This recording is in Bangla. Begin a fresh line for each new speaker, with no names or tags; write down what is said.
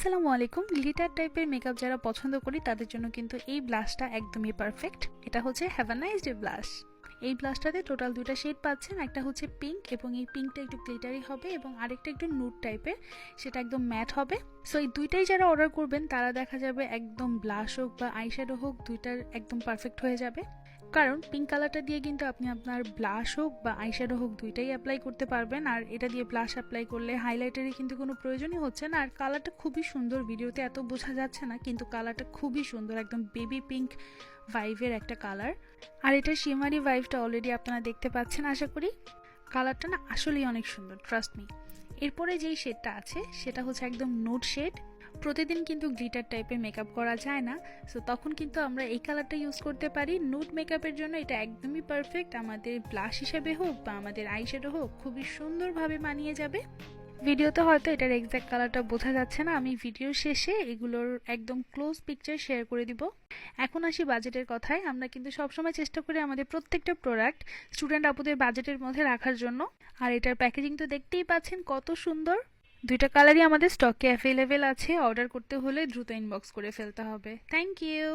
আসসালামু আলাইকুম। গ্লিটার টাইপের মেকআপ যারা পছন্দ করি তাদের জন্য কিন্তু এই ব্লাশটা একদমই পারফেক্ট। এটা হচ্ছে have a nice day blush. এই ব্লাশটাতে টোটাল দুইটা শেড পাচ্ছেন, একটা হচ্ছে পিঙ্ক এবং এই পিঙ্কটা একটু গ্লিটারি হবে এবং আরেকটা একটু নুড টাইপের, সেটা একদম ম্যাট হবে। সো এই দুইটাই যারা অর্ডার করবেন তারা দেখা যাবে একদম ব্লাশ হোক বা আইশ্যাডো হোক দুইটার একদম পারফেক্ট হয়ে যাবে। কারণ পিঙ্ক কালারটা দিয়ে কিন্তু আপনি আপনার ব্লাশ হোক বা আইশ্যাডো হোক দুইটাই অ্যাপ্লাই করতে পারবেন, আর এটা দিয়ে ব্লাশ অ্যাপ্লাই করলে হাইলাইটারের কিন্তু কোনো প্রয়োজনই হচ্ছে না। আর কালারটা খুবই সুন্দর, ভিডিওতে এত বোঝা যাচ্ছে না কিন্তু কালারটা খুবই সুন্দর, একদম বেবি পিঙ্ক ভাইভের একটা কালার। আর এটা শিমারি ভাইভটা অলরেডি আপনারা দেখতে পাচ্ছেন আশা করি। কালারটা না আসলেই অনেক সুন্দর, ট্রাস্ট মি। এরপরে যেই শেডটা আছে সেটা হচ্ছে একদম নুড শেড। প্রতিদিন কিন্তু গ্লিটার টাইপের মেকআপ করা যায় না, সো তখন কিন্তু আমরা এই কালারটা ইউজ করতে পারি। নুড মেকআপের জন্য এটা একদমই পারফেক্ট। আমাদের ব্লাশ হিসেবে হোক বা আমাদের আইশ্যাডো হোক খুবই সুন্দরভাবে মানিয়ে যাবে। ভিডিওতে হয়তো এটার এক্স্যাক্ট কালারটা বোঝা যাচ্ছে না, আমি ভিডিওর শেষে এগুলোর একদম ক্লোজ পিকচার শেয়ার করে দিব। এখন আসি বাজেটের কথায়। আমরা কিন্তু সবসময় চেষ্টা করি আমাদের প্রত্যেকটা প্রোডাক্ট স্টুডেন্ট আপুদের বাজেটের মধ্যে রাখার জন্য। আর এটার প্যাকেজিং তো দেখতেই পাচ্ছেন কত সুন্দর। দুইটা কালারই আমাদের স্টকে অ্যাভেলেবেল আছে। অর্ডার করতে হলে দ্রুত ইনবক্স করে ফেলতে হবে। Thank you.